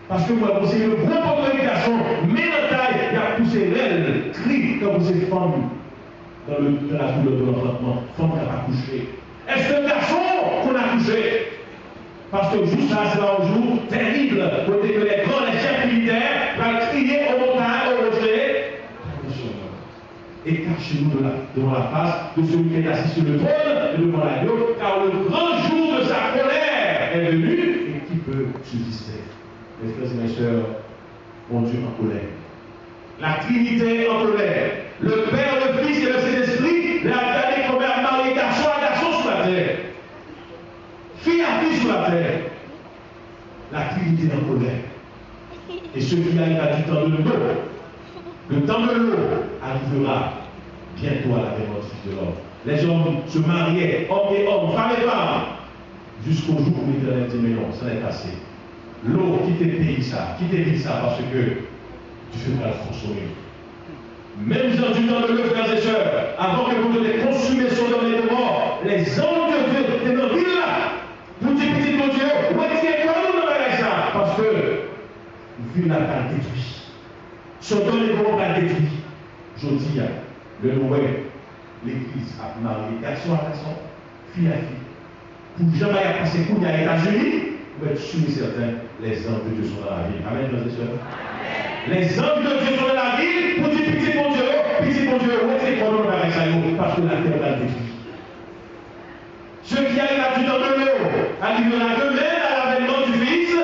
Parce que moi, c'est le gros portrait du garçon, mais la taille, il a poussé l'aile, crie comme vous êtes femme dans la douleur de l'enfantement, femme qui n'a pas couché. Est-ce qu'un garçon qu'on a couché? Parce que juste là, c'est un jour terrible, côté que les grands, les chefs militaires vont crier aux montagnes, aux rochers. Et cachez-nous devant la face de celui qui est assis sur le trône et devant l'agneau, car le grand jour de sa colère est venu et qui peut subsister. Mes frères et mes sœurs, mon Dieu en colère. La Trinité en colère. Le Père, le Fils et le Saint-Esprit, la dernière première mariée garçon à garçon sur la terre. Fille à fille sur la terre. La Trinité en colère. Et ce qui arrivera du temps de l'eau, le temps de l'eau arrivera bientôt à la démence de l'homme. Les hommes se mariaient, hommes et hommes, femmes et femmes, jusqu'au jour où l'Éternel dit, mais non, ça n'est assez. L'eau, quittez ça, parce que Dieu va le consommer. Même dans du temps de l'eau, frères et sœurs, avant que vous devez consumer son homme et de mort, les hommes de Dieu étaient dans la ville là. Vous dites, petit mon Dieu, retirez-vous de ça, parce que vu la part détruite. Son homme et mort va détruit. Je dis, le Noël, l'Église a marié garçon à garçon, fille à fille. Pour jamais passer pour les États-Unis, vous êtes sûr et certain, les anges de Dieu sont dans la ville. Amen, frères et sœurs. Les anges de Dieu sont dans la ville pour dire petit mon Dieu, retirez-vous avec ça, parce que la terre va détruire. Ce qui arrive à du temps de l'eau arrivera demain à l'avènement du Fils.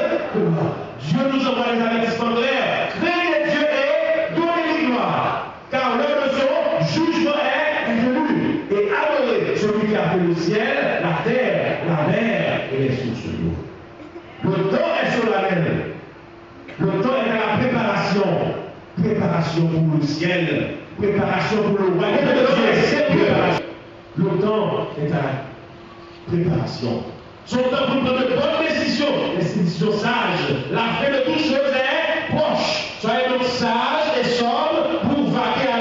Dieu nous envoie les avertissements clairs. Craignez Dieu et donnez-lui gloire. Car l'heure de son jugement est venu. Et adorez celui qui a fait le ciel, la terre, la mer et les sources d'eau. Le temps est solennel. Le temps est à la préparation. Préparation pour le ciel. Préparation pour le royaume de Dieu. Le temps est à la préparation. Son temps pour prendre de bonnes décisions, des décisions sages. La fin de toutes choses est proche. Soyez donc sages et sobres pour vaquer à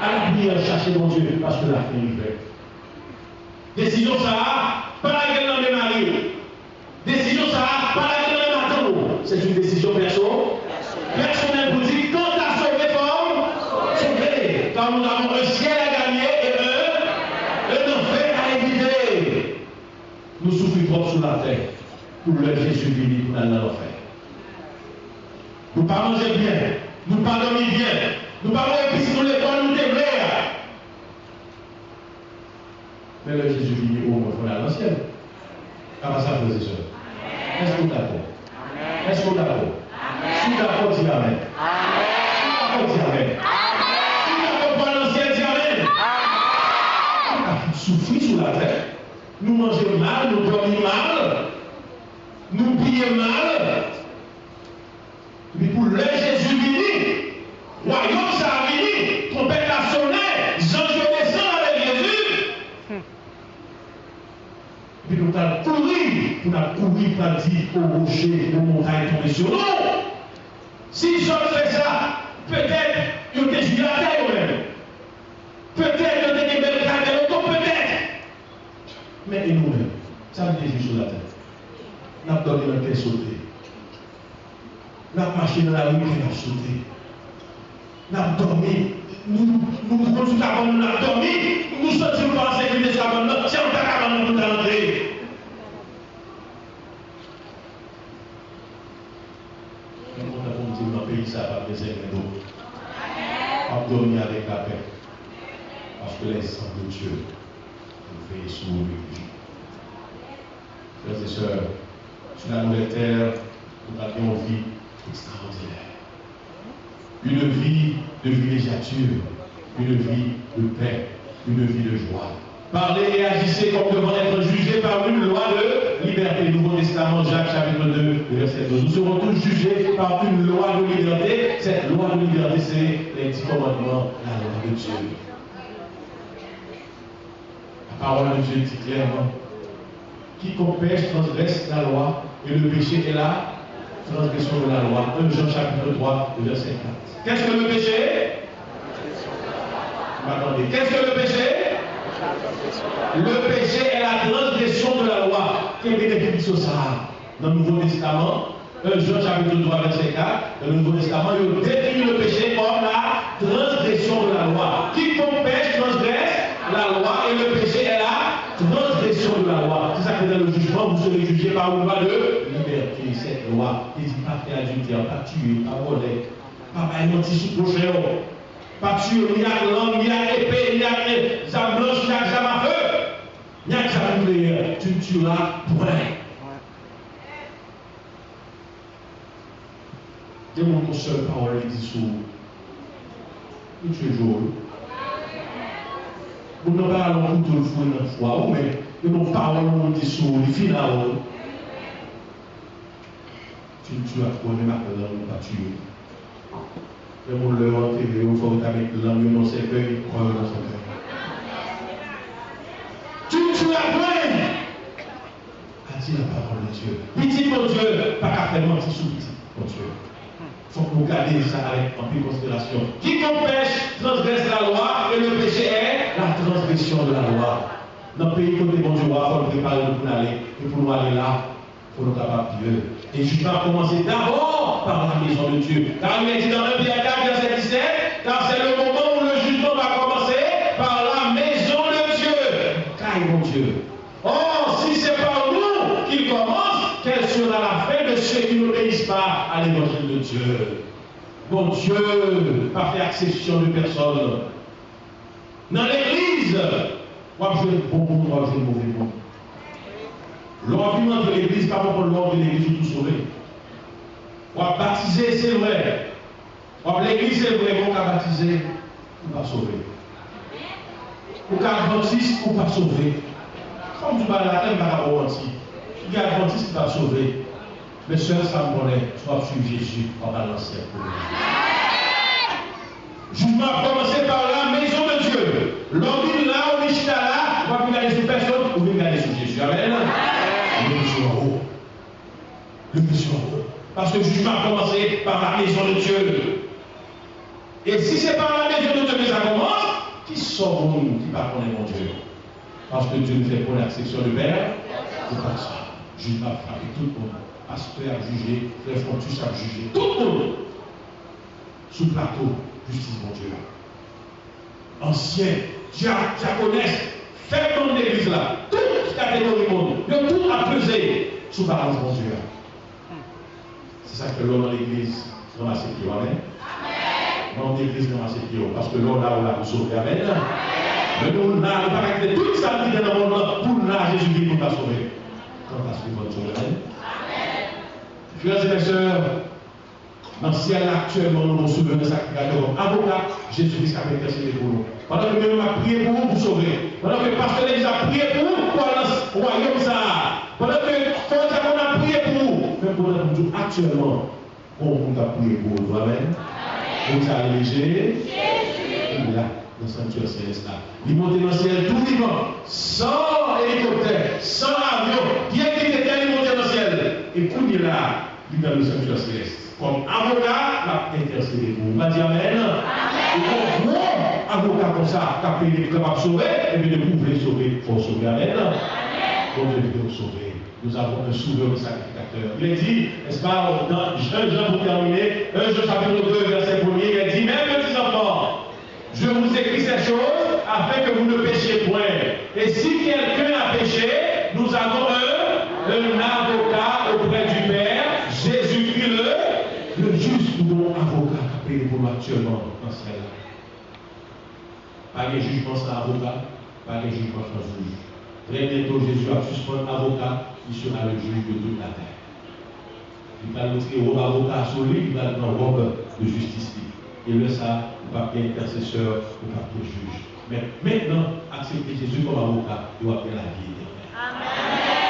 la prière, chercher mon Dieu, parce que la fin est faite. Décision ça, pas laquelle on est marié. Décision ça, pas laquelle on est matin. C'est une décision personnelle pour dire quand à sauver comme sauver. Quand nous avons un ciel à gagner et un enfer à éviter. Nous souffrons trop sur la terre pour le Jésus venu pour aller dans l'enfer. Nous ne pas manger bien, nous ne pas dormir bien, nous ne pas manger épices sur l'école, nous devrions. Mais le Jésus venu au moins pour aller dans le ciel. Comment ça, frères et sœurs? Est-ce que vous êtes d'accord? Est-ce que vous êtes d'accord? Si vous êtes d'accord, dis Amen. Si vous êtes d'accord, dis Amen. Si vous êtes d'accord pour aller dans le ciel, dis Amen. Nous souffrons sur la terre. Nous mangeons mal, nous dormons mal, nous pillons mal, n'a couru, n'a dit au rocher, aux montagnes tomber sur nous. Si Job fait ça, peut-être il y a des juillet à terre même. Peut-être il y a des belles cartes de l'auto, peut-être. Mais et nous-mêmes, ça veut dire sur la terre. Nous avons donné notre tête sauté. Nous avons marché dans la rue qui a sauté. Nous avons dormi. Nous prenons tout à l'heure, nous avons dormi. Nous sommes pas en sécurité sur la bande. Si on t'a qu'à nous tout à l'entrée. Même on a dit dans le pays, ça va des ailes d'eau. On dormir avec la paix. Parce que les sangs de Dieu nous veillent sur nous. Frères et sœurs, sur la nouvelle terre, nous avons une vie extraordinaire. Une vie de villégiature, une vie de paix, une vie de joie. Parlez et agissez comme devant être jugés par une loi de liberté. Nouveau Testament, Jacques chapitre 2, verset 12. Nous serons tous jugés par une loi de liberté. Cette loi de liberté, c'est les 10 commandements, la loi de Dieu. La parole de Dieu dit clairement, quiconque pêche transgresse la loi, et le péché est la transgression de la loi. 1 Jean chapitre 3, verset 4. Qu'est-ce que le péché? Attendez, qu'est-ce que le péché? Le péché est la transgression de la loi. Quel est le ça dans le Nouveau Testament? 1 Jean chapitre 3, verset 4. Dans le Nouveau Testament, il définit le péché comme la transgression de la loi. Quiconque pêche transgresse la loi et le péché est la transgression de la loi. C'est ça que dans le jugement, vous serez jugés par une loi de liberté. Cette loi, il dit pas faire adultère, pas tuer, pas voler, pas mentir sur le prochain, pas tuer, ni à langue, ni à épée, ni à zame blanche, ni à zame à feu, ni à zame nucléaire. Tu tueras, point. De mon seul parole, il dit sur nous tuer jour. Nous n'avons pas allons couteau le fou une fois, mais de mon parole, on dit sur les finales. Tu as trouvé ma colère, on va tuer. Mais mon leur enterré, il faut avec l'angle dans ses feuilles, croire dans son cœur. Tu as trouvé, a dit la parole de Dieu. Petit mon Dieu, pas qu'à faire mentir sous petit, mon Dieu. Il faut que vous gardiez ça avec en plus considération. Quiconque pêche transgresse la loi et le péché est la transgression de la loi. Dans le pays côté bon Dieu, il faut préparer pour aller. Et pour nous aller là, il faut nous capables Dieu. Et le jugement a commencé d'abord par la maison de Dieu. Car il est dit dans 1 Pierre 4, verset 17, car c'est le moment où le jugement va commencer par la maison de Dieu. Car mon Dieu. Or, si c'est par nous qu'il commence, quelle sera la fin de ceux qui n'obéissent pas à l'évangile de Dieu? Mon Dieu, pas fait exception de personne. Dans l'église, on va jouer le bon monde, on va jouer le mauvais monde. L'argument de l'église, pas pour l'ordre de l'église tout sauvé. On va baptiser, c'est vrai. L'église, c'est vrai, on va baptiser, ou pas sauver. Ou qu'adventiste, ou pas sauver. Comme tu parles là, il va pas mentir. Il y a adventiste qui va sauver. Mais seul ça me connaît, soit suivre Jésus, on va lancer pour lui. Jugement a commencé par la maison de Dieu. L'homme là, au Mishta là, on va regarder sur personne, ou bien regarder sur Jésus. Amen. Le monsieur en haut. Le monsieur en haut. Parce que le jugement a commencé par la maison de Dieu. Et si c'est par la maison de Dieu que ça commence, qui sont nous qui va connaître mon Dieu? Parce que Dieu nous fait pour l'exception de Père, c'est pas ça. Jugement a frappé tout le monde. Pasteur a jugé, frère Fontus a jugé, tout le monde. Sous plateau, justice mon Dieu. Ancien, diaconesse, fait dans l'église là, toute catégorie monde, le tout a pesé sous balance mon Dieu. C'est ça que l'homme dans l'église ramasse ses pieds, amen. Dans l'église ramasse ses pieds, parce que l'homme là, on l'a pour sauver, amen. Mais nous, là, nous pas rester toute sa vie dans le monde pour là, Jésus-Christ pour nous sauver. Quand on va suivre votre Dieu, amen. Frères et sœurs, dans le ciel actuellement, nous nous souvenons de sacrificateur comme avocat, Jésus-Christ a intercédé pour nous. Pendant que nous avons prié pour vous, pour sauver. Pendant que le pasteur l'église a prié pour vous, pour aller dans le royaume ça. Pendant que on a prié pour vous, même pour nous actuellement, on a prié pour vous. Amen. Vous allez léger. Il est là, dans le sanctuaire céleste là. Il monte dans le ciel tout vivant, sans hélicoptère, sans avion, bien qu'il était monté et qu'on est là, il dans le sanctuaire céleste. Comme avocat, l'a intercédé pour vous. On va dire Amen. Et comme bon avocat comme ça, qui a payé capable de sauver, et bien de pouvoir sauver, il faut sauver. Amen. Donc Dieu veut nous sauver. Nous avons un sauveur sacrificateur. Il est dit, n'est-ce pas, dans Jean pour terminer, 1 Jean chapitre 2, verset 1er, il est dit, même petits enfants, je vous écris ces choses afin que vous ne péchiez point. Et si quelqu'un a péché, nous avons un avocat auprès du Père, Jésus-Christ le juste, nous avons un avocat qui a payé pour nous actuellement dans ce cas-là. Pas de jugement sans avocat, pas de jugement sans juge. Très bientôt, Jésus a suspendu l'avocat, il sera le juge de toute la terre. Il va nous tirer au avocat sur lui, il va dans robe de justice. Et le ça, il va bien intercesseur, il va bien juge. Mais maintenant, accepter Jésus comme avocat, il va faire la vie éternelle.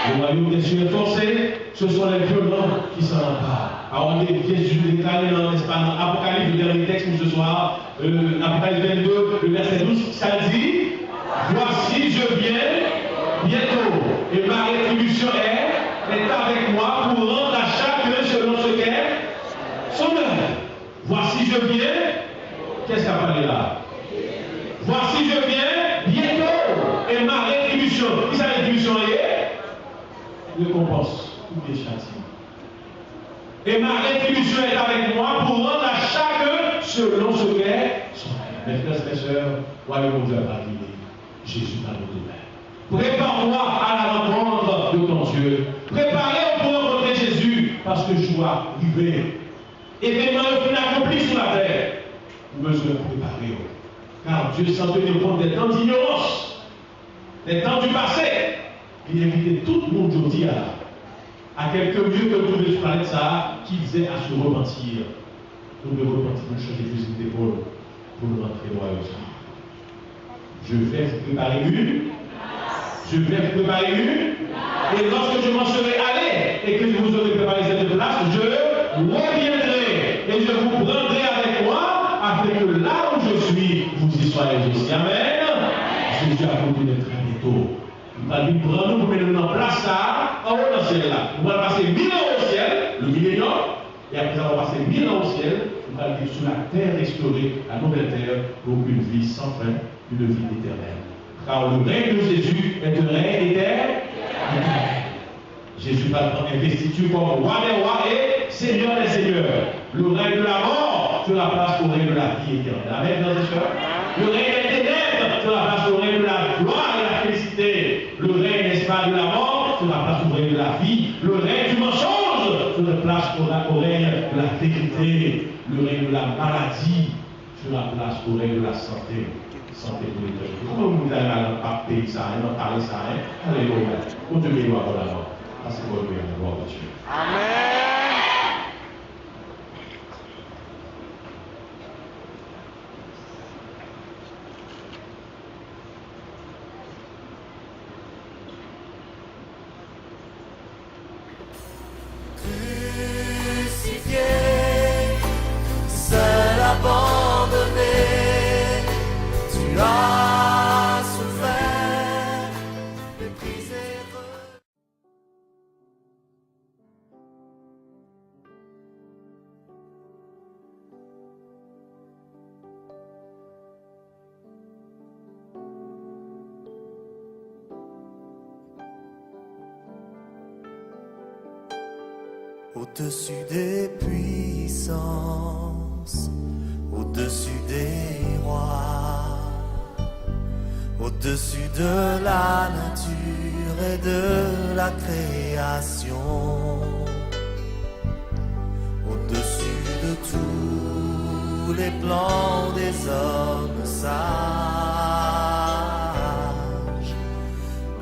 Le royaume des cieux est forcé, ce sont les violents qui s'en emparent. Alors, Jésus déclaré dans l'Apocalypse, le dernier texte pour ce soir, Apocalypse 22, le verset 12, ça dit, voici je viens bientôt, et ma rétribution est avec moi pour rendre à chacun selon ce qu'est son œuvre. Voici je viens, qu'est-ce qu'il a parlé là? Voici je viens bientôt, et ma rétribution, qui sa rétribution est? Récompense, ou des châtiments. Et ma rétribution est avec moi pour rendre à chacun selon ce qu'est son œuvre. Mes frères et sœurs, royaume de Dieu va arriver. Jésus va nous donner. Prépare-toi à la rencontre de ton Dieu. Préparez-vous pour rencontrer Jésus, parce que je dois arriver. Événement accompli sur la terre. Vous besoin de préparer. Car Dieu, sans tenir compte des temps d'ignorance, des temps du passé, il invitait tout le monde aujourd'hui à quelques lieux que vous trouvez sur la planète ça, qui disait à se repentir. Nous devons repentir, nous changer de fusil d'épaule pour nous rentrer dans le royaume. Je vais vous préparer une. Je vais vous préparer une. Et lorsque je m'en serai allé et que je vous aurai préparé cette place, je reviendrai et je vous prendrai avec moi afin que là où je suis, vous y soyez aussi. Amen. Jésus a voulu d'être très bientôt. Il va nous prendre, nous mettre en place ça, en haut dans le ciel là. Nous allons passer 1000 ans au ciel, le millénium, et après avoir passé 1000 ans au ciel, nous allons vivre sur la terre restaurée, la nouvelle terre, pour une vie sans fin, une vie éternelle. Car le règne de Jésus est un règne éternel. Jésus va prendre investiture comme roi des rois et seigneur des seigneurs. Le règne de la mort fera place au règne de la vie éternelle. Amen, frères et sœurs. Le règne des ténèbres fera place au règne de la gloire et de la félicité. Le règne, n'est-ce pas, de la mort fera place au règne de la vie. Le règne du mensonge fera place au règne de la vérité. Le règne de la maladie fera place au règne de la santé. Santé pour l'éternité. Comment vous allez à payer ça, à parler ça, alléluia. On te met gloire pour la mort. Parce que vous avez la gloire de Dieu. Amen. Crucifié, seul abandonné, tu as souffert, méprisé. Au-dessus des puissances, au-dessus des rois, au-dessus de la nature et de la création, au-dessus de tous les plans des hommes sages,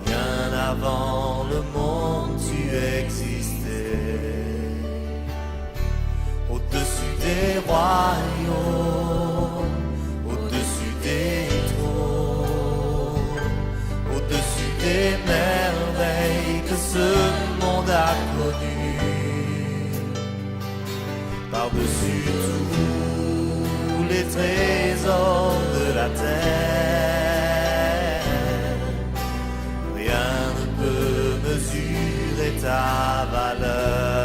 bien avant le monde tu existais. Au-dessus des royaumes, au-dessus des trônes, au-dessus des merveilles que ce monde a connues, par-dessus tous les trésors de la terre, rien ne peut mesurer ta valeur.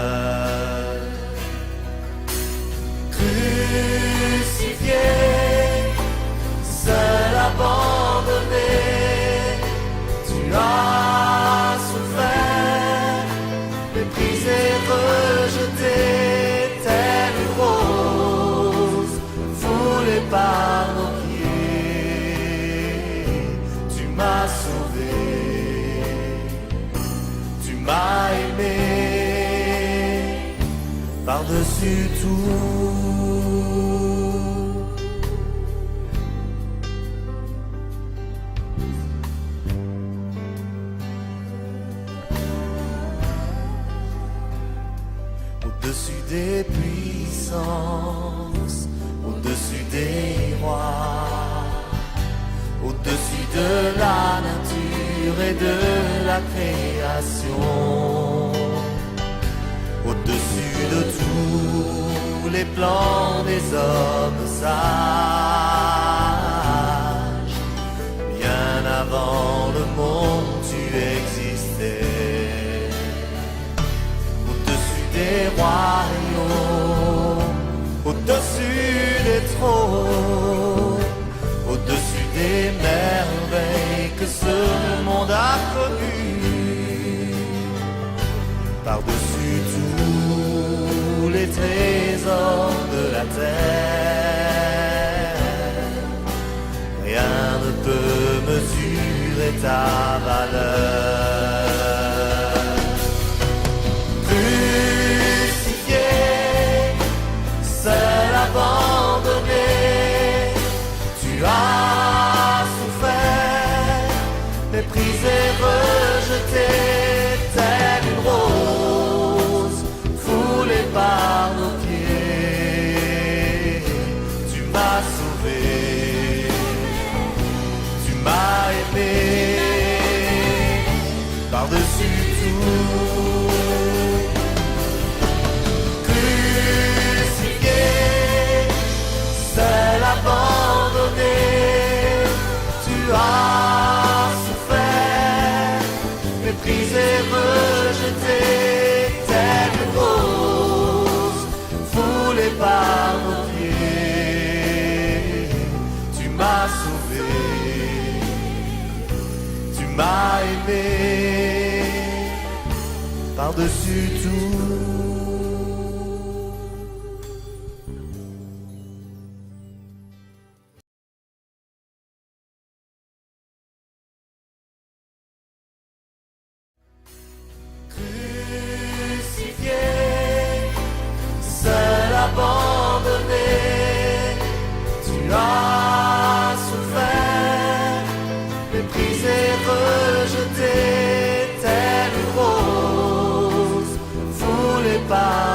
par-dessus tout. Au-dessus des puissances, au-dessus des rois, au-dessus de la nature et de la création, au-dessus de tous les plans des hommes sages, bien avant le monde tu existais. Au-dessus des royaumes, au-dessus des trônes, au-dessus des merveilles que ce monde a connues, par-dessus tous les trésors de la terre, rien ne peut mesurer ta valeur. Crucifié, seul abandonné, tu as souffert, méprisé, rejeté, telle une rose foulée par nos pieds. Tu m'as sauvé, tu m'as aimé, par-dessus tout. Crucifié, seul abandonné, tu as souffert, méprisé, rejeté, telle une rose foulée par nos pieds. Tu m'as sauvé, tu m'as aimé, par-dessus tout. Crucifié, seul abandonné, tu as souffert, méprisé, rejeté, telle une rose foulée par